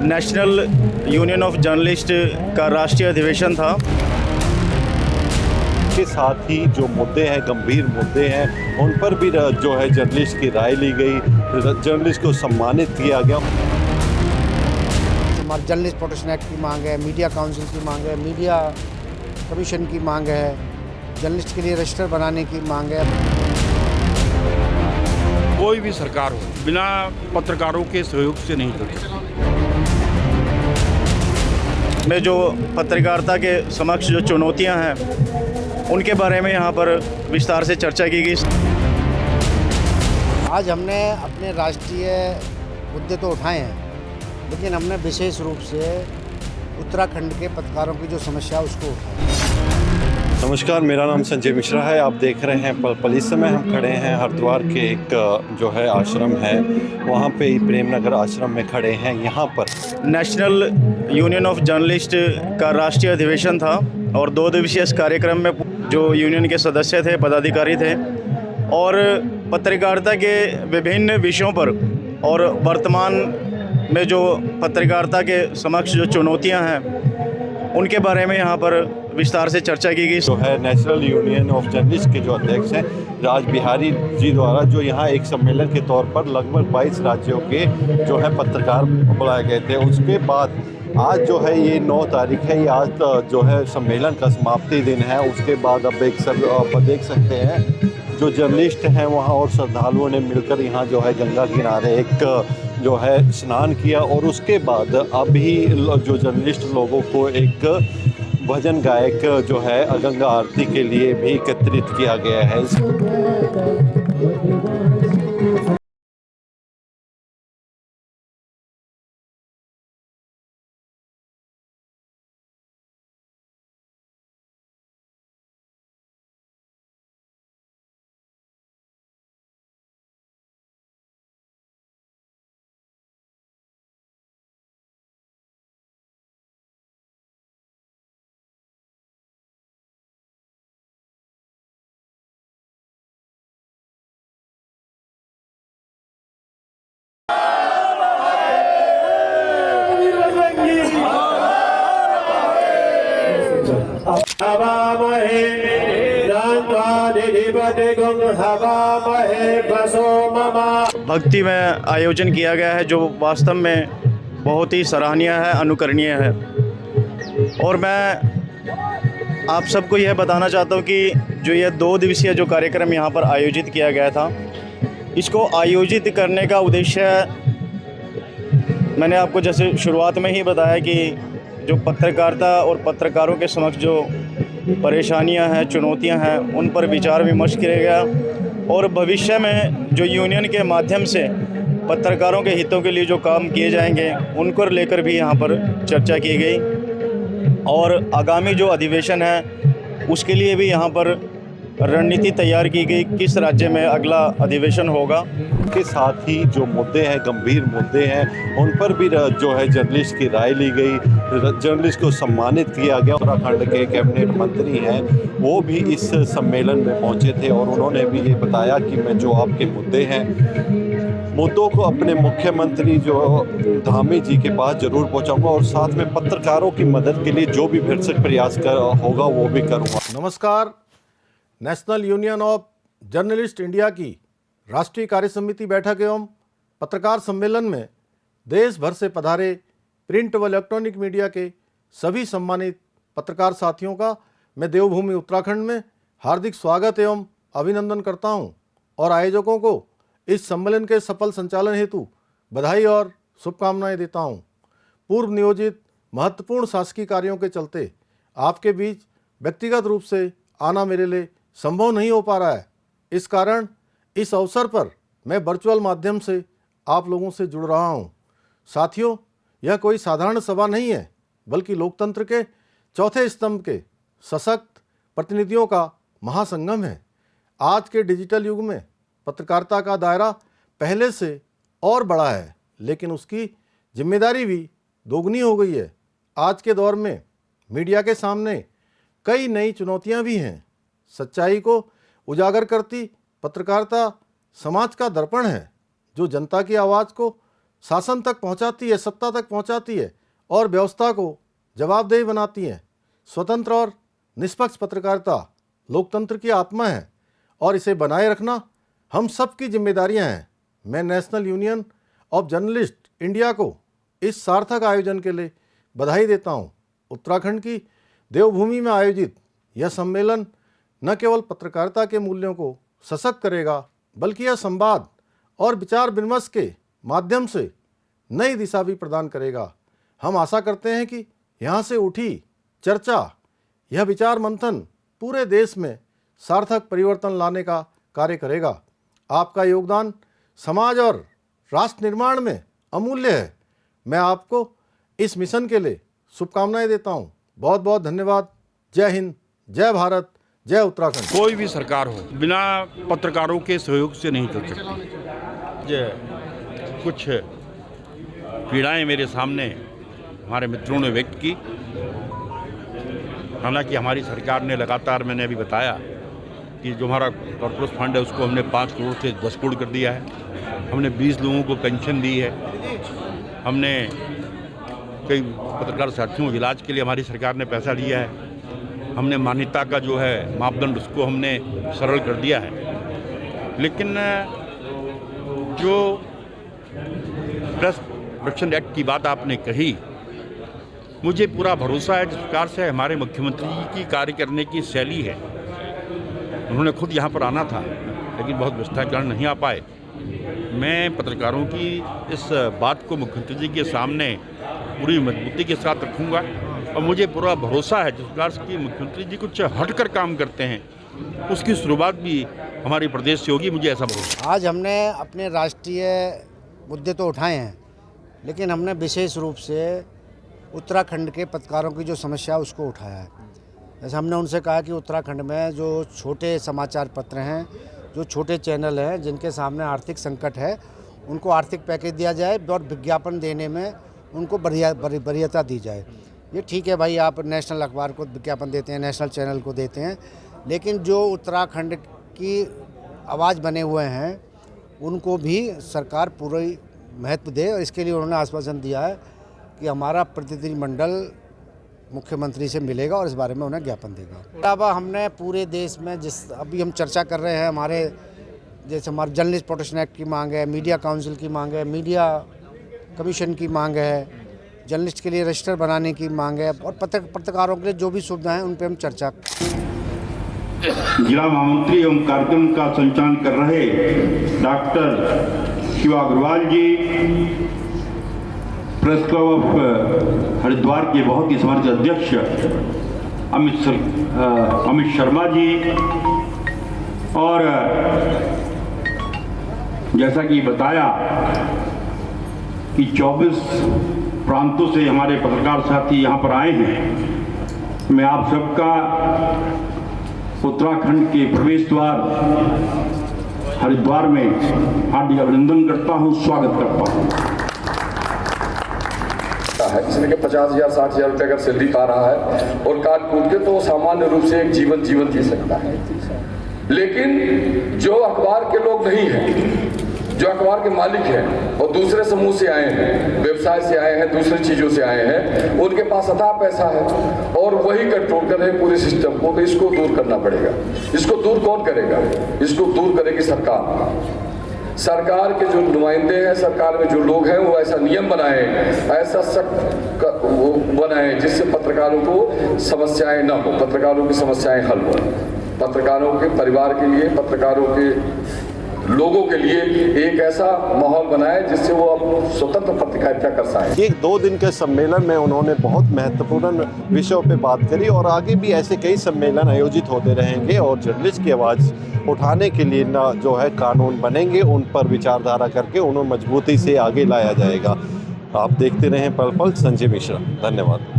National union of journalist का राष्ट्रीय अधिवेशन था। के साथ ही जो मुद्दे हैं, गंभीर मुद्दे हैं, उन पर भी जो है जर्नलिस्ट की राय ली गई, जर्नलिस्ट को सम्मानित किया गया। हमारे जर्नलिस्ट प्रोटेक्शन एक्ट की मांग है, मीडिया काउंसिल की मांग है, मीडिया कमीशन की मांग है, जर्नलिस्ट के लिए रजिस्टर बनाने की मांग है। कोई भी सरकार हो बिना पत्रकारों के सहयोग से नहीं चल सकती। में जो पत्रकारिता के समक्ष जो चुनौतियां हैं उनके बारे में यहाँ पर विस्तार से चर्चा की गई। आज हमने अपने राष्ट्रीय मुद्दे तो उठाए हैं, लेकिन हमने विशेष रूप से उत्तराखंड के पत्रकारों की जो समस्या उसको उठाया। नमस्कार, मेरा नाम संजय मिश्रा है। आप देख रहे हैं पल इस समय हम खड़े हैं हरिद्वार के एक जो है आश्रम है, वहाँ पे ही प्रेमनगर आश्रम में खड़े हैं। यहाँ पर नेशनल यूनियन ऑफ जर्नलिस्ट का राष्ट्रीय अधिवेशन था और 2 दिवसीय इस कार्यक्रम में जो यूनियन के सदस्य थे, पदाधिकारी थे और पत्रकारिता के विभिन्न विषयों पर और वर्तमान में जो पत्रकारिता के समक्ष जो चुनौतियां हैं उनके बारे में यहाँ पर विस्तार से चर्चा की गई। जो है नेशनल यूनियन ऑफ जर्नलिस्ट के जो अध्यक्ष हैं राज बिहारी जी द्वारा जो यहाँ एक सम्मेलन के तौर पर लगभग 22 राज्यों के जो है पत्रकार बुलाए गए थे। उसके बाद आज जो है ये 9 तारीख है, ये आज जो है सम्मेलन का समाप्ति दिन है। उसके बाद अब देख सकते हैं जो जर्नलिस्ट हैं वहाँ और श्रद्धालुओं ने मिलकर यहाँ जो है गंगा किनारे एक जो है स्नान किया और उसके बाद अभी जो जर्नलिस्ट लोगों को एक भजन गायक जो है गंगा आरती के लिए भी एकत्रित किया गया है। भक्ति में आयोजन किया गया है जो वास्तव में बहुत ही सराहनीय है, अनुकरणीय है। और मैं आप सबको यह बताना चाहता हूँ कि जो ये 2 दिवसीय जो कार्यक्रम यहाँ पर आयोजित किया गया था, इसको आयोजित करने का उद्देश्य मैंने आपको जैसे शुरुआत में ही बताया कि जो पत्रकारिता और पत्रकारों के समक्ष जो परेशानियां हैं, चुनौतियां हैं, उन पर विचार विमर्श किया गया और भविष्य में जो यूनियन के माध्यम से पत्रकारों के हितों के लिए जो काम किए जाएंगे उनको लेकर भी यहाँ पर चर्चा की गई और आगामी जो अधिवेशन है उसके लिए भी यहाँ पर रणनीति तैयार की गई, किस राज्य में अगला अधिवेशन होगा। के साथ ही जो मुद्दे हैं, गंभीर मुद्दे हैं, उन पर भी जो है जर्नलिस्ट की राय ली गई, जर्नलिस्ट को सम्मानित किया गया। उत्तराखंड के कैबिनेट मंत्री हैं वो भी इस सम्मेलन में पहुंचे थे और उन्होंने भी ये बताया कि मैं जो आपके मुद्दों को अपने मुख्यमंत्री जो धामी जी के पास जरूर पहुंचाऊंगा और साथ में पत्रकारों की मदद के लिए जो भी भरसक प्रयास होगा वो भी करूँगा। नमस्कार, national union of journalist India की राष्ट्रीय कार्य समिति बैठक एवं पत्रकार सम्मेलन में देश भर से पधारे प्रिंट व इलेक्ट्रॉनिक मीडिया के सभी सम्मानित पत्रकार साथियों का मैं देवभूमि उत्तराखंड में हार्दिक स्वागत एवं अभिनंदन करता हूं और आयोजकों को इस सम्मेलन के सफल संचालन हेतु बधाई और शुभकामनाएं देता हूं। पूर्व नियोजित महत्वपूर्ण शासकीय कार्यों के चलते आपके बीच व्यक्तिगत रूप से आना मेरे लिए संभव नहीं हो पा रहा है। इस कारण इस अवसर पर मैं वर्चुअल माध्यम से आप लोगों से जुड़ रहा हूं। साथियों, यह कोई साधारण सभा नहीं है, बल्कि लोकतंत्र के चौथे स्तंभ के सशक्त प्रतिनिधियों का महासंगम है। आज के डिजिटल युग में पत्रकारिता का दायरा पहले से और बड़ा है, लेकिन उसकी जिम्मेदारी भी दोगुनी हो गई है। आज के दौर में मीडिया के सामने कई नई चुनौतियां भी हैं। सच्चाई को उजागर करती पत्रकारिता समाज का दर्पण है, जो जनता की आवाज़ को शासन तक पहुंचाती है, सत्ता तक पहुंचाती है और व्यवस्था को जवाबदेही बनाती हैं। स्वतंत्र और निष्पक्ष पत्रकारिता लोकतंत्र की आत्मा है और इसे बनाए रखना हम सब की जिम्मेदारियां हैं। मैं national union of journalist India को इस सार्थक आयोजन के लिए बधाई देता हूं। उत्तराखंड की देवभूमि में आयोजित यह सम्मेलन न केवल पत्रकारिता के मूल्यों को सशक्त करेगा, बल्कि यह संवाद और विचार विमर्श के माध्यम से नई दिशा भी प्रदान करेगा। हम आशा करते हैं कि यहाँ से उठी चर्चा, यह विचार मंथन पूरे देश में सार्थक परिवर्तन लाने का कार्य करेगा। आपका योगदान समाज और राष्ट्र निर्माण में अमूल्य है। मैं आपको इस मिशन के लिए शुभकामनाएं देता हूँ। बहुत बहुत धन्यवाद। जय हिंद, जय भारत, जय उत्तराखंड। कोई भी सरकार हो बिना पत्रकारों के सहयोग से नहीं चल सकती। कुछ पीड़ाएं मेरे सामने हमारे मित्रों ने व्यक्त की। हालांकि हमारी सरकार ने लगातार, मैंने अभी बताया कि जो हमारा कॉर्पोरेट फंड है उसको हमने 5 करोड़ से 10 करोड़ कर दिया है। हमने 20 लोगों को पेंशन दी है। हमने कई पत्रकार साथियों के इलाज के लिए हमारी सरकार ने पैसा दिया है। हमने मान्यता का जो है मापदंड उसको हमने सरल कर दिया है। लेकिन जो प्रेस प्रोटेक्शन एक्ट की बात आपने कही, मुझे पूरा भरोसा है जिस प्रकार से हमारे मुख्यमंत्री जी की कार्य करने की शैली है। उन्होंने खुद यहाँ पर आना था लेकिन बहुत व्यवस्था के कारण नहीं आ पाए। मैं पत्रकारों की इस बात को मुख्यमंत्री जी के सामने पूरी मजबूती के साथ रखूँगा और मुझे पूरा भरोसा है जिस प्रकार से मुख्यमंत्री जी कुछ हटकर काम करते हैं उसकी शुरुआत भी हमारे प्रदेश से होगी, मुझे ऐसा भरोसा। आज हमने अपने राष्ट्रीय मुद्दे तो उठाए हैं, लेकिन हमने विशेष रूप से उत्तराखंड के पत्रकारों की जो समस्या है उसको उठाया है। जैसे हमने उनसे कहा कि उत्तराखंड में जो छोटे समाचार पत्र हैं, जो छोटे चैनल हैं, जिनके सामने आर्थिक संकट है, उनको आर्थिक पैकेज दिया जाए और विज्ञापन देने में उनको वरीयता दी जाए। ये ठीक है भाई, आप नेशनल अखबार को विज्ञापन देते हैं, नेशनल चैनल को देते हैं, लेकिन जो उत्तराखंड की आवाज़ बने हुए हैं उनको भी सरकार पूरी महत्व दे। और इसके लिए उन्होंने आश्वासन दिया है कि हमारा प्रतिनिधिमंडल मुख्यमंत्री से मिलेगा और इस बारे में उन्हें ज्ञापन देगा। अब हमने पूरे देश में जिस अभी हम चर्चा कर रहे हैं, हमारे जैसे हमारे जर्नलिस्ट प्रोटेक्शन एक्ट की मांग है, मीडिया काउंसिल की मांग है, मीडिया कमीशन की मांग है, जर्नलिस्ट के लिए रजिस्टर बनाने की मांग है और पत्रकारों के लिए जो भी सुविधाएं हैं उन पर हम चर्चा। जिला महामंत्री एवं कार्यक्रम का संचालन कर रहे doctor Shiva Agrawal ji, press club of Haridwar के बहुत ही समर्थ अध्यक्ष अमित शर्मा जी, और जैसा कि बताया कि 24 प्रांतों से हमारे पत्रकार साथी यहाँ पर आए हैं। मैं आप सबका उत्तराखंड के प्रवेश द्वार हरिद्वार में हार्दिक अभिनंदन करता हूँ, स्वागत करता हूँ। जिसमें कि 50,000 60,000 रुपये अगर सैलरी पा रहा है और काट कूट के, तो सामान्य रूप से एक जीवन जी सकता है। लेकिन जो अखबार के लोग नहीं हैं, जो अखबार के मालिक हैं और दूसरे समूह से आए हैं, व्यवसाय से आए हैं, दूसरी चीज़ों से आए हैं, उनके पास अथाह पैसा है और वही कंट्रोल कर रहे हैं पूरे सिस्टम को। तो इसको दूर करना पड़ेगा। इसको दूर कौन करेगा? इसको दूर करेगी सरकार। सरकार के जो नुमाइंदे हैं, सरकार में जो लोग हैं, वो ऐसा नियम बनाए, ऐसा सख्त वो बनाए जिससे पत्रकारों को समस्याएं ना हो, पत्रकारों की समस्याएं हल हो, पत्रकारों के परिवार के लिए, पत्रकारों के लोगों के लिए एक ऐसा माहौल बनाए जिससे वो अब स्वतंत्र पत्रकारिता कर सकें। ये 2 दिन के सम्मेलन में उन्होंने बहुत महत्वपूर्ण विषयों पे बात करी और आगे भी ऐसे कई सम्मेलन आयोजित होते रहेंगे और जर्नलिस्ट की आवाज़ उठाने के लिए ना जो है कानून बनेंगे, उन पर विचारधारा करके उन्हें मजबूती से आगे लाया जाएगा। आप देखते रहें पल पल। संजय मिश्रा, धन्यवाद।